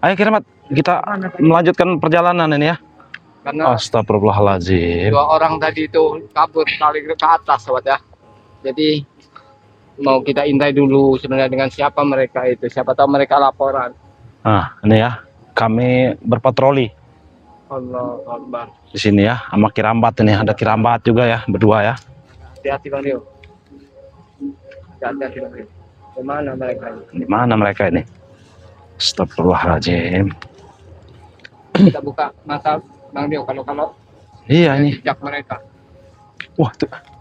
Ayo Kiramat, kita melanjutkan perjalanan ini ya. Karena Astagfirullahaladzim. 2 orang tadi itu kabur tarik ke atas, sobat ya. Jadi mau kita intai dulu sebenarnya dengan siapa mereka itu. Siapa tahu mereka laporan. Nah, ini ya, kami berpatroli Allah Akbar. di sini ya, sama Kirambat ini. Ada Kirambat juga ya, berdua ya. Hati-hati Bang Rio. Hati-hati Bang Rio. Kemana mereka ini? Di mana mereka ini? Astagfirullahaladzim. Kita buka mata Bang Rio kalau Iya ini. jejak mereka. Wah,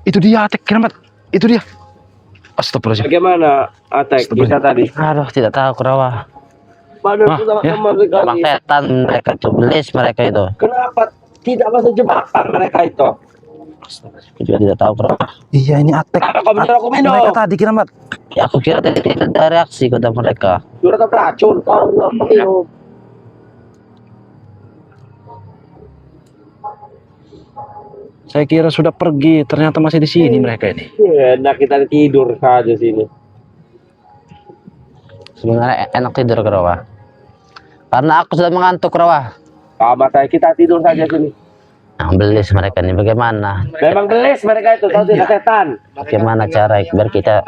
itu dia Atek Kirambat. Itu dia. Astagfirullahaladzim. Bagaimana Atek kita tadi? Aduh, tidak tahu Kurawa. Badan sama ya. mereka. Emang setan mereka cubelis mereka itu. Kenapa tidak masuk jebakan mereka itu? Aku juga tidak tahu Kurawa. Iya ini Atek. Kau bicara aku minum. Mereka tadi Kirambat. Ya, aku kira tadi tidak ada reaksi kepada mereka. Sudah tak racun. Kau minum. Saya kira sudah pergi, ternyata masih di sini mereka ini. Enak kita tidur saja sini. Sebenarnya enak tidur Kurawa. Karena aku sudah mengantuk Kurawa. Sama saya kita tidur saja sini. Yang belis mereka ini bagaimana? Memang belis mereka itu, tahu tidak setan. Bagaimana cara biar kita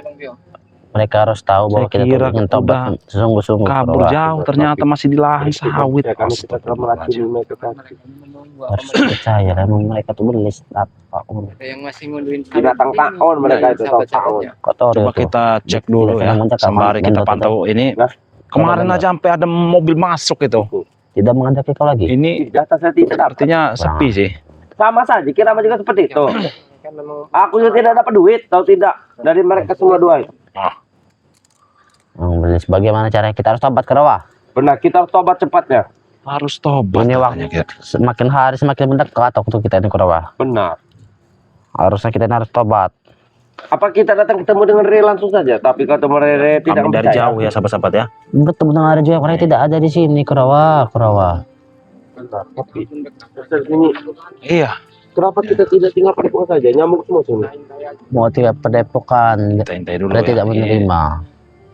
mereka harus tahu bahwa Saya kita kira ingin tobat sungguh-sungguh Kabur Kurawa. jauh, ternyata masih di lahan sawit. Ya, kami kita telah meracuni mereka tadi. Harus percaya memang mereka tuh belis apa Yang masih ngunduhin Binatang taon mereka itu, taon. kotor Coba itu. kita cek dulu ya. Sembari kita pantau ini. Nah, Kemarin aja sampai ada mobil masuk itu. Tidak mengajak kau lagi. Ini data saya tidak dapat. artinya sepi sih. Sama saja, kira juga seperti itu. kan memang Aku juga tidak dapat duit, tahu tidak? Dari mereka semua dua itu. Belis bagaimana caranya kita harus tobat Kurawa? Benar, kita harus tobat cepatnya. Harus tobat. Ini katanya, waktu Kir. semakin hari semakin mendekat waktu kita ini Kurawa. Benar. Harusnya kita ini harus tobat. Apa kita datang ketemu dengan Rere langsung saja? Tapi ketemu Rere tidak Kami dari percaya. jauh ya sahabat-sahabat ya. Bertemu dengan ada juga mereka tidak ada di sini Kurawa. Benar, tapi dari sini, Iya. kenapa kita tidak tinggal padepokan saja? Nyamuk semua sini. Mau tidak padepokan. Kita intai dulu Mereka ya. tidak menerima.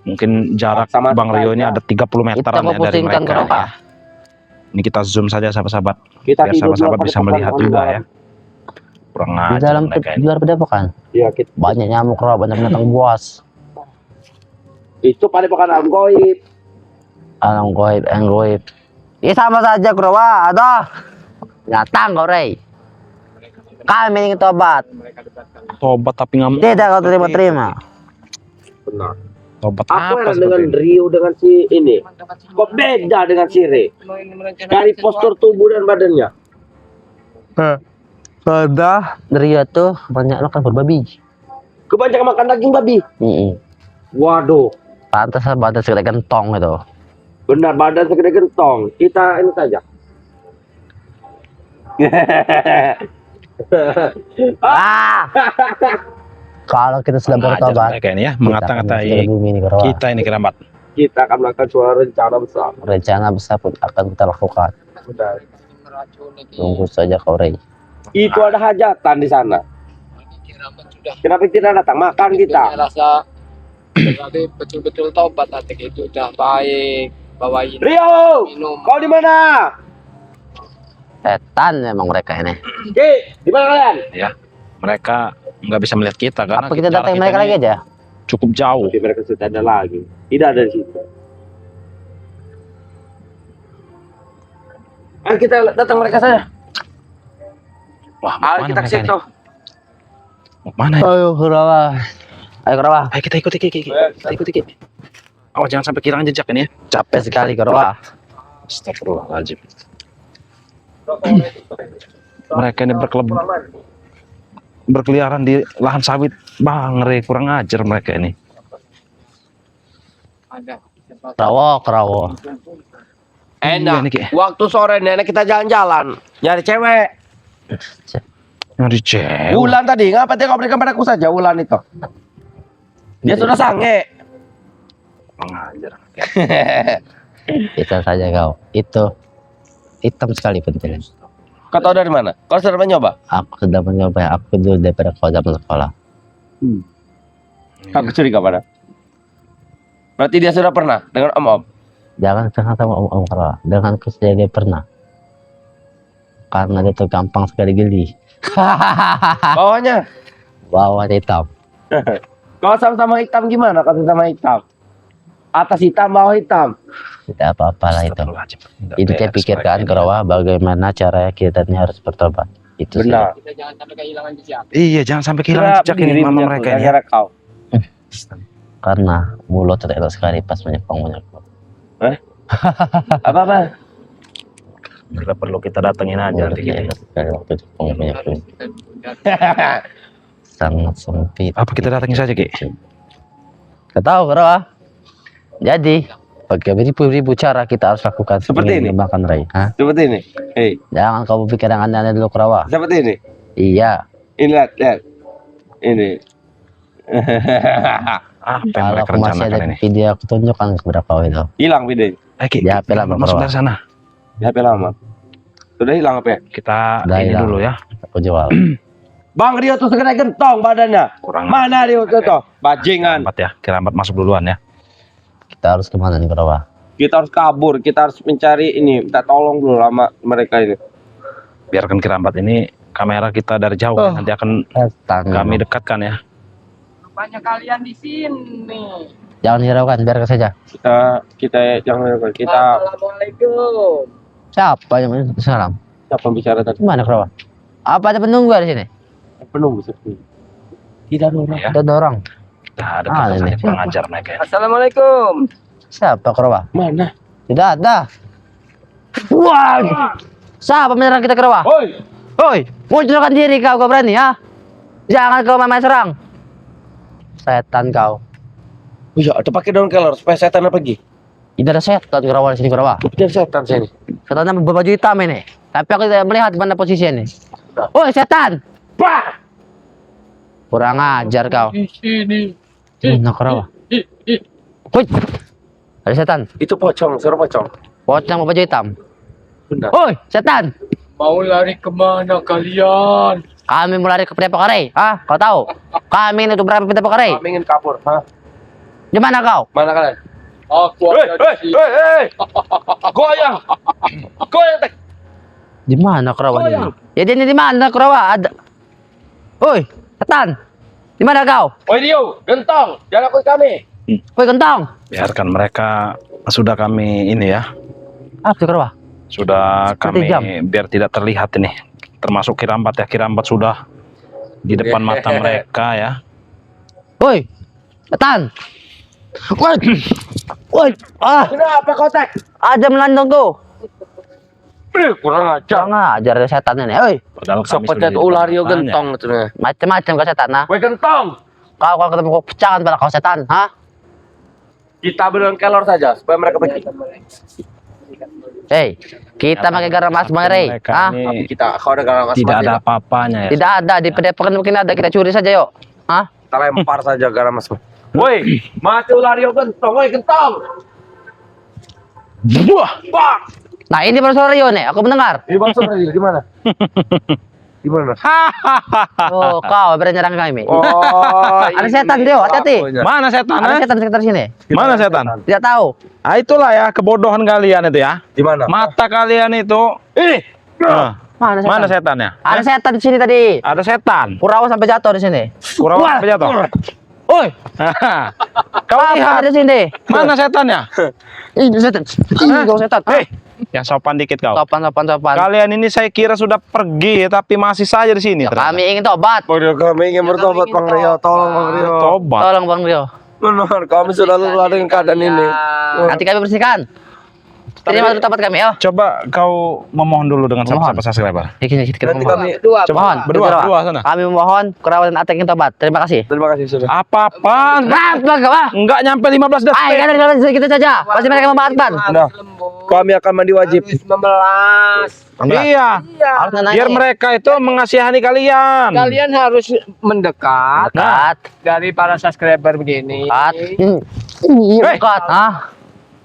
Mungkin jarak Sama Bang Rio ini saja. ada 30 meteran Kita ya dari pusingkan mereka. Kurawa. Ya. Ini kita zoom saja sahabat-sahabat. Kita Biar tidur sahabat-sahabat di bisa padepokan melihat juga ya. Kurang Di ajar dalam mereka ini. luar padepokan Iya, kita. banyak nyamuk Kurawa, banyak binatang buas. Itu padepokan alam goib. Alam goib. Ya sama saja Kurawa. Aduh. Datang kau Rey. Kami ingin tobat. Tobat tapi nggak mau. Tidak kau terima. Benar. Tobat Aku apa heran seperti dengan ini? Rio dengan si ini. Kok beda dengan si Re? Dari postur tubuh dan badannya. Ada Rio tuh banyak makan berbabi. Kebanyakan makan daging babi. Waduh. Pantas badan segede gentong itu. Benar, badan segede gentong. Kita ini saja. Ah. Kalau kita sudah Kurang ajar bertobat, mereka ini ya, kita akan mengata-ngatai masuk ke bumi ini Kurawa. kita ini Kirambat. Kita akan melakukan suara rencana besar. Rencana besar pun akan kita lakukan. Benar. Tunggu saja kau Rey. Itu ada hajatan di sana. Kenapa tidak datang makan kita? Rasa berarti betul-betul tobat Atik itu udah baik. Bawain Rio, minum. kau di mana? Setan memang mereka ini. Ki, di mana kalian? Ya, mereka nggak bisa melihat kita karena Apa kita jarak datang mereka ini lagi aja? cukup jauh. Mungkin mereka sudah ada lagi. Tidak ada di situ. Ayo kita datang mereka saja. Wah, mau Ayo mana kita ke mereka ini? situ. Mau mana ya? Ayo Kurawa. Ayo Kurawa. Ayo kita ikuti Ki. Kita ikuti Ki. Awas jangan sampai kehilangan jejak ini ya. Capek sekali Kurawa. Astagfirullahaladzim. Mereka ini berkeliaran di lahan sawit. Bang Re, kurang ajar mereka ini. Ada. Kurawa. Iya Enak. nih, Ki. Waktu sore nenek kita jalan-jalan nyari cewek. Nyari cewek. Wulan tadi, ngapa tengok berikan padaku saja Wulan itu? Dia sudah sange. Kurang ajar. Bisa saja kau. Itu hitam sekali pentilnya. Kau tahu dari mana? Kau sudah mencoba? Aku sudah mencoba. Aku dulu daripada kau zaman sekolah. Aku curiga pada. Berarti dia sudah pernah dengan Om. Jangan sama Om Kerawa. Denganku saja dia pernah. Karena dia tuh gampang sekali geli. Bawahnya. Bawah hitam. Kalau sama-sama hitam gimana? Kalau sama hitam. Atas hitam, bawah hitam. Tidak apa-apa lah itu. Astagfirullahaladzim. Nggak Itu saya beres pikirkan mereka Kerawa bagaimana caranya kita ini harus bertobat. Itu sih. Benar. Kita jangan sampai kehilangan jejak. ini. Iya, jangan sampai kehilangan jejak ini mama mereka ini. Ya. Gara-gara kau. Karena mulut terlihat sekali pas menyepong-menyepong. Apa? Kita perlu kita datengin aja nanti Mulutnya kita. enak sekali waktu menyepong-menyepong. Sangat sempit. Apa kita datengin saja, Ki? Gak tahu Kerawa. Jadi bagi beribu-ribu cara kita harus lakukan. Seperti ini? Makan Ray. Hah? Seperti ini. Hei, Jangan kau pikir yang aneh-aneh dulu Kerawa. seperti ini. Iya. Ini lihat. Ini. Apa yang Kalau mereka aku masih rencanakan ada ini? video aku tunjukkan berapa itu. Hilang video. Ki, Ya, kita pelan, masuk Bro. dari sana. Di HP lama. Sudah hilang apa ya? Kita Udah ini hilang. dulu ya. Aku jual. Bang Rio tuh segera gentong badannya. Kurang Mana Rio tuh? Bajingan. lambat ya. Kirambat masuk duluan ya. Kita harus kemana nih Kerawa? Kita harus kabur. Kita harus mencari ini. Minta tolong dulu sama mereka ini. Biarkan Kirambat ini kamera kita dari jauh. Oh. Nanti akan kami dekatkan ya. Rupanya kalian di sini. Jangan hiraukan, biarkan saja. Kita jangan kita Assalamualaikum. Siapa yang salam? siapa bicara tadi? Gimana Kerawa? Apa ada penunggu di sini? Penunggu sepi. Tidak ada orang. Ya. Ada orang. Nah, ada Ah, saja ini. pengajar mereka ya. Assalamualaikum. Siapa Kerawa? Mana? Tidak ada. Wah. Siapa menyerang kita Kerawa? Oi. Hoi, munculkan diri kau berani ya? Jangan kau main serang. Setan kau. Oh iya, ada pakai daun kelor supaya setan pergi. Ini ada setan Kerawa di sini Kerawa. Jadi setan sini. Setannya berbaju hitam ini. Tapi aku tidak melihat di mana posisinya ini. Woi setan. Bah! Kurang ajar kau. Di sini. Nah Kerawa. Woi. Ada setan. Itu pocong, suruh pocong. Pocong berbaju hitam. Benar. Woi setan. Mau lari kemana kalian? Kami mau lari ke Pidapokare. Ah, kau tahu? Kami ini untuk berapa Pidapokare? Kami ingin kabur, ha? Di mana kau? Mana kalian? Aku ada di sini. Goyang. Goyang tek. Di mana Kerawa ini? Ya dia ini di mana Kerawa? Ada. Woi, setan. Di mana kau? Oi Rio, gentong, jangan ikut kami. Woi kentong. Biarkan mereka sudah kami ini ya. Apa sih Kerawa? Sudah Seperti kami jam. biar tidak terlihat ini. Termasuk Kirambat ya. Kirambat sudah di depan mata mereka ya. Woi, setan. Woi, woi, Kenapa kau tek? aja melandong kau. Kurang ajar. Jangan ajar ada setan ini. Woi, Padahal kami Seperti sudah di ular depan Rio matanya. gentong itu. macam-macam kau setan, nah. Woi gentong. Kau kalau ketemu kau pecahan pada kau setan, ha? Kita berdaun kelor saja supaya mereka pergi. Hei, kita pakai garam asmara, Mereka ha? ini Kita kau ada garam asmara. tidak ada apa-apanya ya. Tidak ada di Padepokan mungkin ada, kita curi saja yuk, ha? Kita lempar saja garam asmara. Woi, mati ular Rio gentong. Woi gentong. Wah, Bah! Nah ini baru suara Rio nih, aku mendengar. Ini maksudnya di mana? Di mana? Oh, kau berani nyerang kami. Oh, Ada setan Rio, hati-hati. mana setan? Ada eh? setan sekitar sini. Mana setan? Tidak tahu. Ah, itulah ya kebodohan kalian itu ya. Di mana? Mata kalian itu. Nah, Mana setan? mana setannya? Ada setan di sini tadi. Ada setan. Kurawa sampai jatuh di sini. Kurang apa jatuh? Woi, Kau apa lihat di sini? mana setannya? Ini setan. Ini kau setan. Hei, yang sopan dikit kau. Sopan. Kalian ini saya kira sudah pergi tapi masih saja di sini. Ya, ternyata. kami ingin tobat. Bang Rio, kami ingin bertobat Bang Rio. Tolong Bang Rio. Tobat. Tolong Bang Rio. Benar, kami sudah lelah dengan keadaan ini. Nanti kami bersihkan. Terima kasih tempat kami, yo. Coba kau memohon dulu dengan Memohon. siapa subscriber. Kita Nanti memohon. kami Coba Mohon, berdua sana. Kami memohon Kurawa dan Atek ingin tobat. Terima kasih. terima kasih sudah. Apa-apaan? Apa kau? Enggak nyampe 15 detik. Ayo, kita kita saja. Pasti mereka memaafkan. Nah, kami akan mandi wajib. 19. Iya. Harus nenangin. Biar mereka itu mengasihani kalian. Kalian harus mendekat Dekat. dari para subscriber begini. Dekat. Dekat. Ah.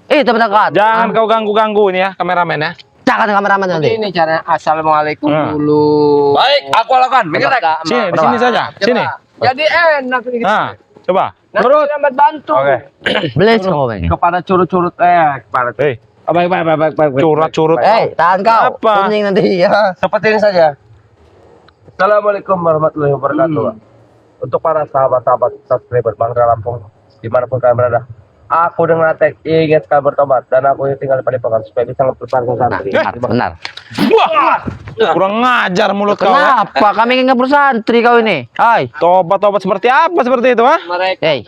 Itu dekat. Jangan kau ganggu-ganggu ini ya kameramen ya. Jangan kameramen nanti. Ini cara assalamualaikum Hmm. dulu. Baik, aku lakukan. Minggir, Tek. Sini, di sini saja. Sini. Jadi enak gitu. Nah, coba. Nurut amat bantu. Oke. Beli kau pengen. Kepada curut-curut kepada Hei, baik. curut-curut. Tahan kau. Apa? Kuning nanti ya. Seperti ini saja. Assalamualaikum warahmatullahi wabarakatuh. Untuk para sahabat-sahabat subscriber Bangsa Lampung dimanapun kalian berada, aku dengan Atek ingin sekali bertobat dan aku ingin tinggal di Padepokan supaya bisa mempertahankan santri. Benar. Wah, kurang ngajar mulut kau. Ya. Kenapa? Kami ingin bersantri kau ini. Hai. Tobat-tobat seperti apa seperti itu, ha? Mereka Hei.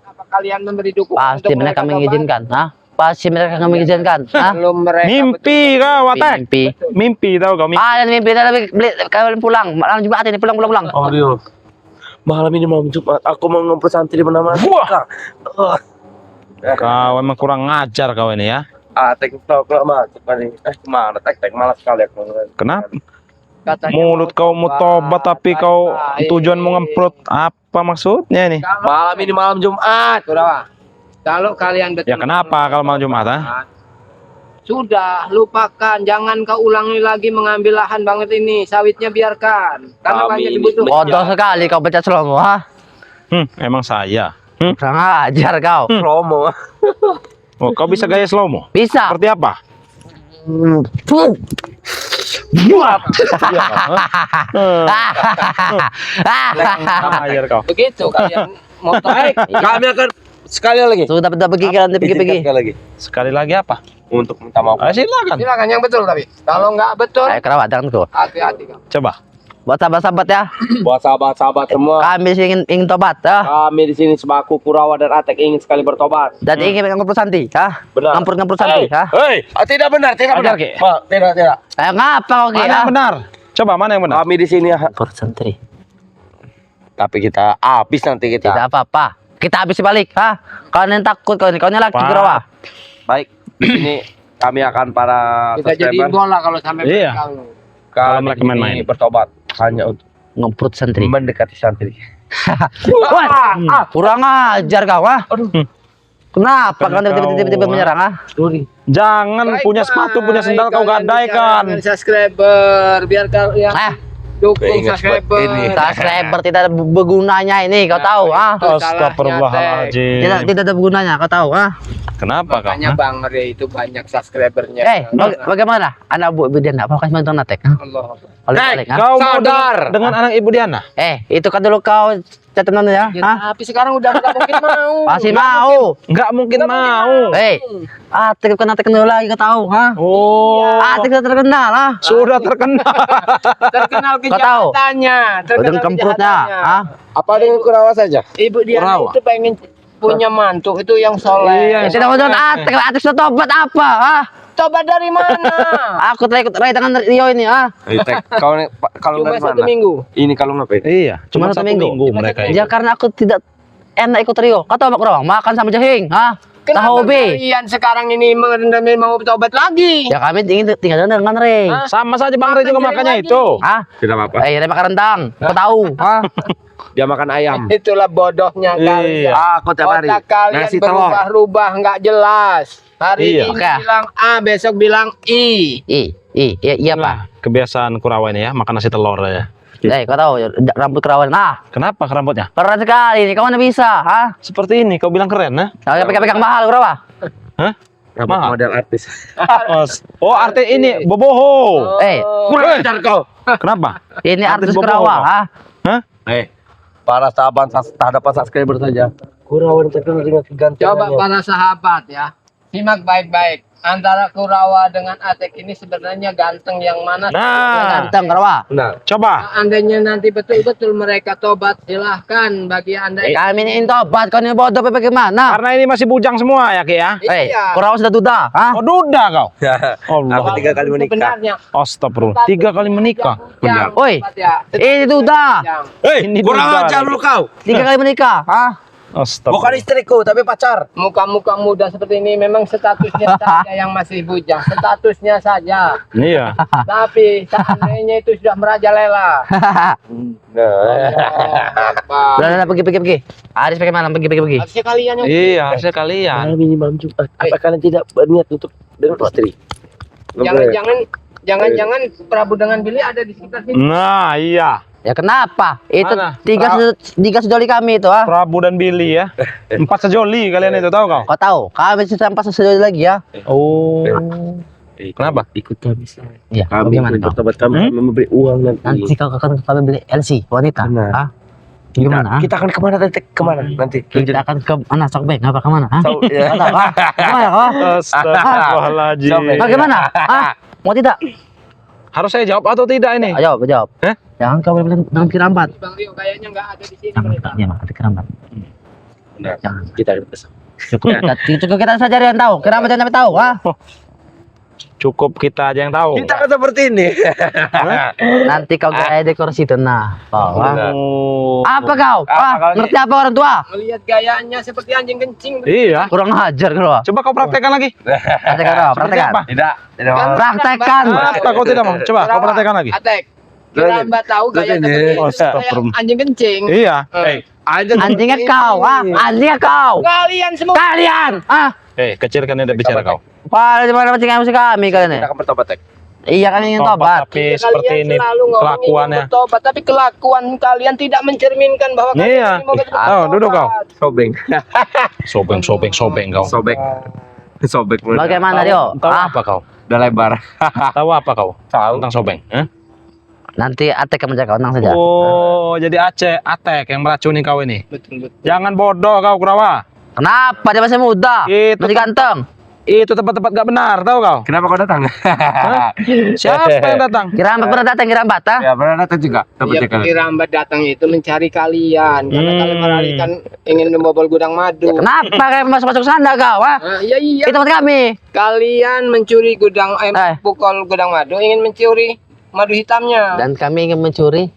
apa kalian memberi dukungan Pasti untuk mereka tobat? mengizinkan. Hah? Pasti mereka kami izinkan. Hah? Belum mereka Mimpi kau, Atek. Mimpi. Mimpi tahu kau mimpi. Dan mimpi dan beli kalian pulang. Malam Jumat ini pulang. Oh Rio, malam ini malam Jumat aku mau ngumpul santri bernama Wah. Kau emang kurang ngajar kau ini ya. Atek tahu kok masuk kali. Kemana Tek malas sekali aku. Kenapa? Katanya Mulut kau mau tobat tapi kau tujuan mau ngemprut. Apa maksudnya ini? Malam ini malam Jumat. Kurawa, kalau kalian betul Ya kenapa kalau malam Jumat, ha? sudah lupakan, jangan kau ulangi lagi mengambil lahan banget ini, sawitnya biarkan karena Kami banyak ini dibutuhkan. Bodoh sekali kau baca Selongo. Hah? Emang saya. Kurang ajar kau. Promo. Oh, kau bisa gaya slow-mo? Bisa. Seperti apa? Ngajar kau. Begitu kalian motor. Baik, kami akan sekali lagi. Sudah pergi nanti pergi. Sekali lagi Sekali lagi apa? untuk minta maaf. Ayo silakan. Silakan yang betul, tapi kalau nggak betul Ayo kerawat jangan kau. hati-hati kau. Coba. Buat sahabat-sahabat ya. Buat sahabat-sahabat semua, Kami ingin tobat ya. kami di sini sebaku Kurawa dan Atek ingin sekali bertobat. Dan ingin ngampur santi, ha? Benar. Ngampur santi, ha? Hei, Tidak benar, tidak Ajar, benar. Ki. Oh, tidak. Ngapa kau mana yang benar? Coba mana yang benar? Kami di sini, Ngampur santri. tapi kita habis nanti kita. Tidak apa-apa. Kita habis balik, ha? Kalian takut kau ini, kau ini laki Pak. Kurawa. Baik, di sini kami akan para Kita jadi subscriber, bola kalau sampai Iya. berkali. Kalau kami mereka di main-main. sini bertobat hanya untuk Ngampur santri. mendekati santri. Wah, kurang ajar kau, ha? Kenapa kau Kau, tiba-tiba menyerang, ha? Jangan punya sepatu, punya sendal kau gadaikan. Subscriber biar kalian dukung Keinget buat subscriber. ini. Subscriber tidak ada bergunanya ini, kau tahu, ha? Itu salahnya, Astagfirullahaladzim. Tidak ada bergunanya, kau tahu, ha? Kenapa kau? Makanya ha? Bang Ray itu banyak subscribernya. Bagaimana? Anak bu ibu dia apa kasih bantuan natek, ha? Allah. Balik, ha? Kau mau Sadar. dengan anak ibu Diana? Itu kan dulu kau catatan ya, ha? Tapi sekarang udah nggak mungkin mau. Pasti mau. Enggak mungkin mau. Atik kan natek dulu lagi, kau tahu, ha? Oh, Atik sudah terkenal, ha? sudah terkenal. Terkenal Kau tahu? kejahatannya. Dengan kemprutnya, ha? Apa dengan Kurawa saja? Ibu dia Kurawa. itu pengen punya mantu itu yang soleh. Iya, Tidak mau Atik sudah tobat apa, ha? Tobat dari mana? Aku telah ikut Rai tangan Rio ini, ha? Kau kalau Cuma dari satu mana? minggu. Ini kalau ngapain? Iya, cuma Cuma satu satu minggu Cuma mereka satu itu. Ya karena aku tidak enak ikut Rio. Kau tahu Mak Rawang? Makan sama jahing, ha? Kenapa Tahu be? kalian sekarang ini mau tobat lagi? Ya kami ingin tinggal dengan Ray. Hah? Sama saja Bang Rey juga Makan makanya lagi. itu. Hah? Tidak apa-apa. Ray makan rendang. Kau tahu, ha? Dia makan ayam. Itulah bodohnya kalian. Iya. Aku tiap hari Otak kalian nasi telur. berubah-ubah nggak jelas. Hari Iya. ini Oke. bilang A, besok bilang I. Iya Pak. Nah, kebiasaan Kurawa ini ya, makan nasi telur ya. Kau tahu rambut kerawan. Nah, Kenapa rambutnya? keren sekali ini. Kau mana bisa, ha? Seperti ini, kau bilang keren, ha? Kalau pegang-pegang mahal, Kurawa. Hah? Rambut Mahal. model artis. Oh, arti ini boboho. Kurang ajar kau. Kenapa? Ini Artis artis boboho, Kurawa, Pak. ha? Hah? Para sahabat terhadap subscriber saja. Kurawa terkenal dengan kegantengannya. Coba para sahabat ya, simak baik-baik. Antara Kurawa dengan Atek ini sebenarnya ganteng yang mana? Nah, Ganteng, Kurawa. Nah, coba. Andainya nanti betul-betul mereka tobat, silahkan bagi anda. Kami ini tobat. Kau ini bodoh bagaimana? Karena ini masih bujang semua ya, Ki ya. Iya. Kurawa sudah duda, ha? Oh, duda kau. Allah. aku 3 kali menikah. Sebenarnya. Astagfirullah. 3 kali menikah. Benar. Woi, Ya. ini duda. Ini Kurang duda. ajar lu kau. 3 kali menikah, ha? Bukan Astagfirullah. istriku, tapi pacar. Muka-muka muda seperti ini memang statusnya saja yang masih bujang, statusnya saja. Iya. Tapi seandainya itu sudah merajalela. Udah, pergi. Aris pakai malam, pergi. Harusnya kalian yang Iya, harusnya kalian. Malam ini malam Jumat. Apa kalian tidak berniat untuk dengan istri? jangan-jangan Prabu dengan Billy ada di sekitar sini. Nah, iya. Ya kenapa? Itu Mana? tiga sejoli kami itu ah. Prabu dan Billy ya. 4 sejoli kalian itu tahu kau? Kau tahu? Kami sudah 4 sejoli lagi ya. Oh. Kenapa? Ikut kami. Iya. Kami Bagaimana kau? bertobat kami memberi uang Nanti kau akan beli LC wanita. Benar. Ah? Gimana? Kita akan kemana nanti? Kemana nanti? Kita akan ke mana Sokbeng? Apa kemana? Ah? Tahu, ya. Kau tahu, ah? Kemana kau? Astagfirullahaladzim. Bagaimana? Ah? Mau tidak? Harus saya jawab atau tidak ini? Jawab, jawab. Hah? Jangan kau dengan kirambat. Bang Rio kayaknya nggak ada di sini. Jangan, mereka. iya, ada kirambat. Benar. Jangan. Kita akan kesana. Cukup kita saja yang tahu. Kirambat jangan sampai tahu, ah? Cukup kita aja yang tahu. Kita akan seperti ini. Nanti kau gaya dekorasi itu nah. Kau, ah? Oh. Apa kau? Ah, ngerti apa orang tua? Melihat gayanya seperti anjing kencing. Iya. Kurang ajar kau. Coba kau praktekkan lagi. Praktekan kau, praktekan. apa? Tidak. Tidak mau. Praktekan. Apa kau tidak mau? Coba kau praktekkan lagi. Atek. Kita mbak tahu gaya Ini. seperti Oh, kayak astagfirullah. anjing kencing. Iya. Anjingnya kau, ah? Anjingnya kau. Kalian semua. Kalian, ah? Kecilkan dia bicara kau. Pada mana mancing emosi kami kalian Kita ya? akan bertobat. Tek. Iya kan ingin tobat. Tapi seperti Kalian ini selalu ngomongin kelakuannya. mau bertobat, tapi kelakuan kalian tidak mencerminkan bahwa kalian Iya. ini mau bertobat. Oh, duduk kau. Sobeng. Sobeng kau. Sobek. Sobek. Bagaimana Rio? Tahu Ah, apa kau? Udah lebar. Tahu apa kau? Tahu. Tentang sobeng? Hah? nanti Atek yang menjaga tenang saja. Oh, jadi Atek yang meracuni kau ini. Betul. Jangan bodoh kau, Kurawa. Kenapa dia masih muda? Itu Masih ganteng. Itu tempat-tempat gak benar, tahu kau? Kenapa kau datang? Siapa yang datang? Kirambat pernah datang kirambat ah? Ya, pernah datang juga. Dapat Iya, cek. Kirambat datang itu mencari kalian karena kalian melarikan Hmm. ingin membobol gudang madu. Kenapa kayak masuk-masuk sana kau ah? Iya iya. Itu tempat kami. Kalian mencuri gudang pukul gudang madu, ingin mencuri madu hitamnya. Dan kami ingin mencuri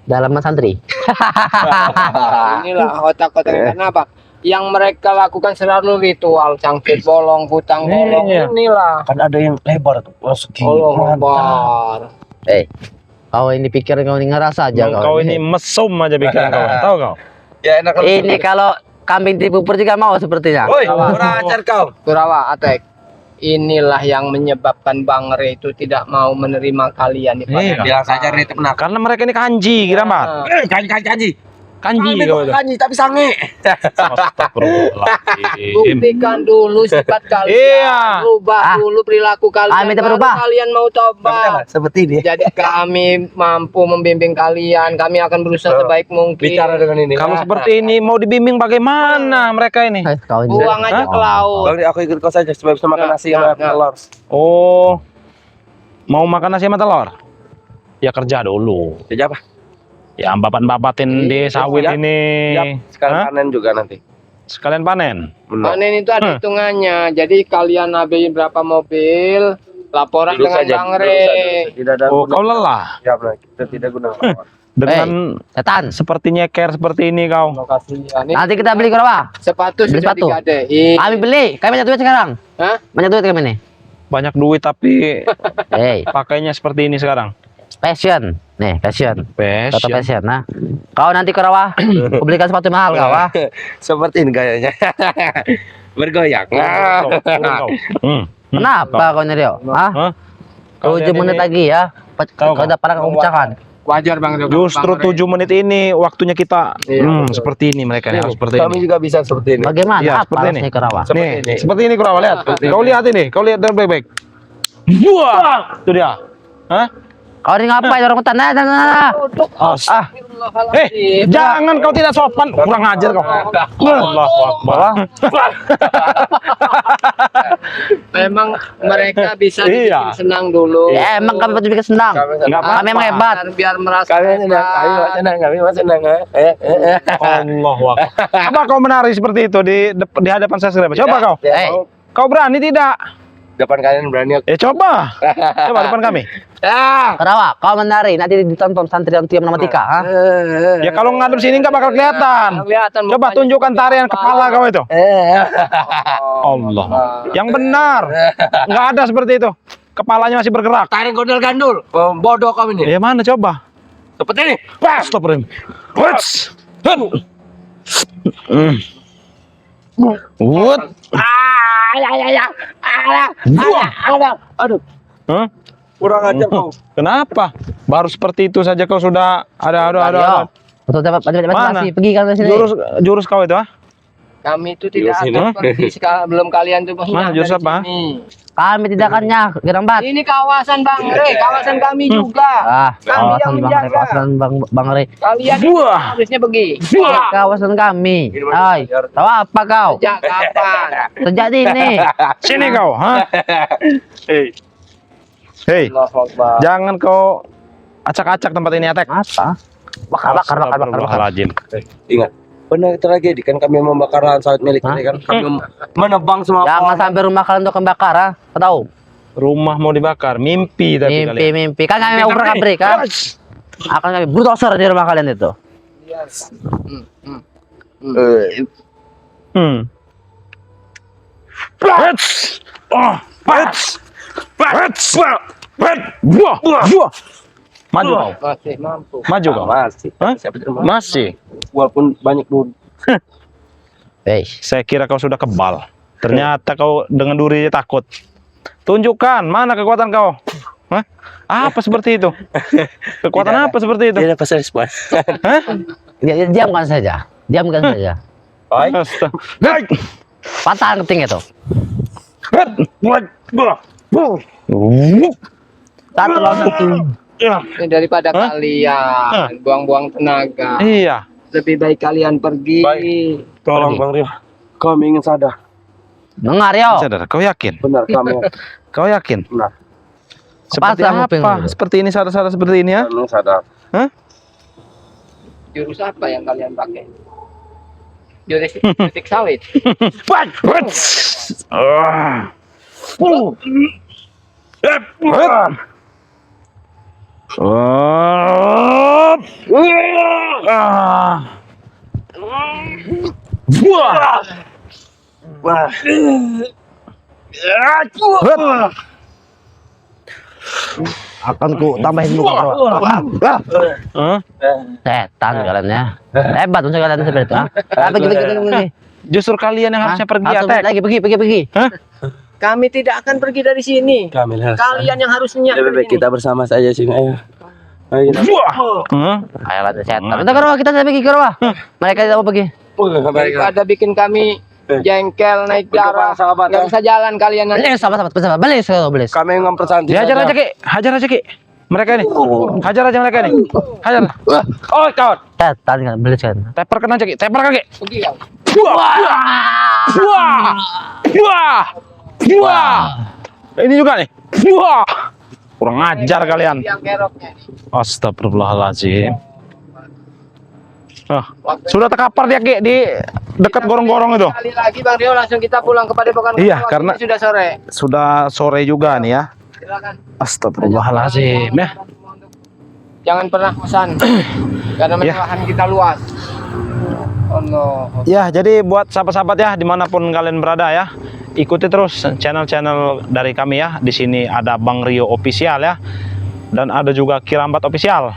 dalaman santri. Inilah otak-otak karena apa? Yang mereka lakukan selalu ritual cangkir bolong, putang bolong. Iya. Inilah. Kan ada yang lebar tuh. Oh, segini. Allah Mantap. Akbar. Kau ini pikir kau ini ngerasa aja Kau ini mesum aja pikiran kau, tahu kau? Ya enak Ini kalau kambing dipupur juga mau sepertinya. Woi, kurang ajar kau. Kurawa, Atek. Inilah yang menyebabkan Bang Re itu tidak mau menerima kalian. Iya. Bilang saja Rita benar. Karena mereka ini kanji, Kirambat. Kanji. Kanji kau itu. Kanji tapi sange. Astagfirullahaladzim. Buktikan dulu sifat kalian. Iya. Rubah dulu perilaku kalian. minta baru berubah. Kalian mau tobat. Seperti ini. Jadi kami mampu membimbing kalian. Kami akan berusaha sebaik mungkin. Bicara dengan ini. Kalau seperti ini mau dibimbing bagaimana mereka ini? Kau ini. Buang aja ke laut. Bang, aku ikut kau saja supaya bisa makan nasi sama telur. Oh, mau makan nasi sama telur? Ya kerja dulu. Jadi apa? Ya babat-babatin di sawit ya. ini. Sekarang Hah? panen juga nanti. Sekalian panen. Benar. Panen itu ada hitungannya. Jadi kalian nabiin berapa mobil, laporan Duduk dengan saja, Bang duduk Re. saja. Tidak ada Oh, guna. kau lelah Ya, benar. Kita tidak guna. dengan Setan. seperti nyeker seperti ini kau. Makasih. Ya, ini Nanti kita beli kerawa. sepatu Beli sudah sepatu. digadein. Kami beli. Kami banyak duit sekarang. Hah? Banyak duit kami nih. Banyak duit tapi pakainya seperti ini sekarang. Passion. Nih, passion. Kata Fashion. passion. Nah, kau nanti ke rawa, aku belikan sepatu mahal kau ah. Seperti ini gayanya. Bergoyang. Turun kau. Kenapa kau nih Rio? Ah, Hah? 7 menit lagi ya. Kau Kau udah pernah kau pecahkan. Wajar Bang Re. Justru Bang Re. 7 menit ini waktunya kita Iya, seperti ini mereka nih harus seperti Kami ini. juga bisa seperti ini. Bagaimana? Iya, Apa seperti ini. harusnya ke rawa? Nih, ini. seperti ini Kurawa lihat. Kau lihat ini, kau lihat dengan baik-baik. Wah, itu dia. Hah? Kau ini ngapain orang hutan? Nah. Jangan kau tidak sopan, kurang ajar kau. Allahu Akbar. Memang mereka bisa Iya. dibikin senang dulu. Ya, emang kami patut bikin senang. Enggak apa. Kami emang hebat. Biar merasa Kami senang, kami senang. Allahu Akbar. Coba kau menari seperti itu di hadapan saya segera. Coba kau. Kau berani tidak? Depan kalian berani aku. Coba. Coba depan kami. Ke rawa, kau menari. Nanti ditonton santri yang tiap nama tika. Ha? Ya kalau ngadep sini nggak bakal kelihatan. kelihatan. Coba tunjukkan tarian kepala kau itu. Allah. Yang benar. Nggak ada seperti itu. Kepalanya masih bergerak. Tarik gondol gandul. Bodoh kami ini. Ya mana coba? Seperti ini. Stop rem. What's? What? Aduh. Hah? Kurang ajar kau. Kenapa? Baru seperti itu saja kau sudah ada. Ayo. Betul cepat Mana? masih pergi kan dari sini. Jurus kau itu, ah? Kami itu tidak Jurus akan pergi belum kalian tuh Mana jurus apa? Kami tidak akan gerang bat. Ini kawasan Bang Re, kawasan kami juga. Ah, Kami yang menjaga. kawasan Bang Re. Kalian Buah. harusnya pergi. Kawasan kami. Hai, tahu apa kau? Sejak kapan? Sejak ini. Sini kau, ha? Hei, Allahu Akbar. jangan kau acak-acak tempat ini, Atek. Apa? Bakar. Astagfirullahaladzim. Ingat, benar tragedi kan kami membakar lahan sawit milik kita kan. Kami menebang semua Jangan pohon. sampai rumah kalian tuh kebakar, ah. Kau tahu? Rumah mau dibakar, mimpi tapi kalian. Mimpi. Kan kami mau berkabrik, kan? Akan kami bulldozer di rumah kalian itu. Hets! Oh, hets! Hets! Buah! Maju kau. Masih mampu. Maju kau. Masih. Hah? Siapa terima? Masih. Walaupun banyak dulu. Saya kira kau sudah kebal. Ternyata kau dengan duri takut. Tunjukkan mana kekuatan kau. Hah? Apa seperti itu? Kekuatan apa seperti itu? Dia dapat respon. Hah? Diamkan saja. Diamkan saja. Baik. Patah keting itu. Satu lawan satu. Ini daripada kalian buang-buang tenaga. Iya. Lebih baik kalian pergi. Baik. Tolong Bang Rio. Kami ingin sadar. Dengar yo. Sadar, kau yakin? Benar kami. Kau yakin? Benar. Seperti Pasang kuping apa? dulu. Seperti ini sadar-sadar seperti ini ya? Kami sadar. Hah? Jurus apa yang kalian pakai? Jurus titik sawit. Akan ku tambahin muka kau. Setan kalian ya. Hebat untuk kalian seperti itu. Pergi. Justru kalian yang harusnya pergi, Atek. Lagi pergi. Hah? Kami tidak akan pergi dari sini. Kami harus. Kalian yang harusnya. Lebih baik kita bersama saja sini. Ayo. Ayo kita. Ayo lah setan. Udah ke rumah kita pergi ke rumah. Mereka tidak mau pergi. Daripada bikin kami jengkel naik Untuk darah. para sahabat, Nggak bisa jalan kalian nanti. Sahabat. Belis. Kami ingin mempersantai. Hajar aja, Ki. Hajar aja, Ki. Mereka ini. Hajar aja mereka ini. Hajar. Oh, kawan. Setan kan belis kan. Teperkan aja, Ki. Teperkan, Ki. Pergi kau. Ini juga nih. Kurang ajar kalian. Yang keroknya. Astagfirullahaladzim. Sudah terkapar dia, Ki, di dekat gorong-gorong itu. Kali lagi Bang Rio langsung kita pulang ke Padepokan. Iya, Waktu karena- ini sudah sore. Sudah sore juga nih ya. Silakan. Astagfirullahaladzim ya. Jangan pernah pesan karena Ya. lahan kita luas. Oh no. Ya, jadi buat sahabat-sahabat ya, dimanapun kalian berada ya, ikuti terus channel-channel dari kami ya. Di sini ada Bang Rio Official ya, dan ada juga Kirambat Official.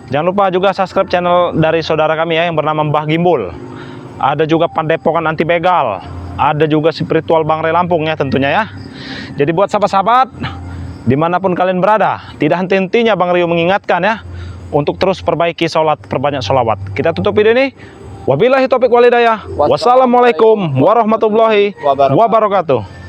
Jangan lupa juga subscribe channel dari saudara kami ya yang bernama Mbah Gimbul. Ada juga Padepokan Anti Begal. Ada juga Spiritual Bang Re Lampung ya tentunya ya. Jadi buat sahabat-sahabat, dimanapun kalian berada, tidak henti-hentinya Bang Rio mengingatkan ya, untuk terus perbaiki sholat, perbanyak sholawat. Kita tutup video ini. Wabillahi taufiq walhidayah. Wassalamualaikum warahmatullahi wabarakatuh.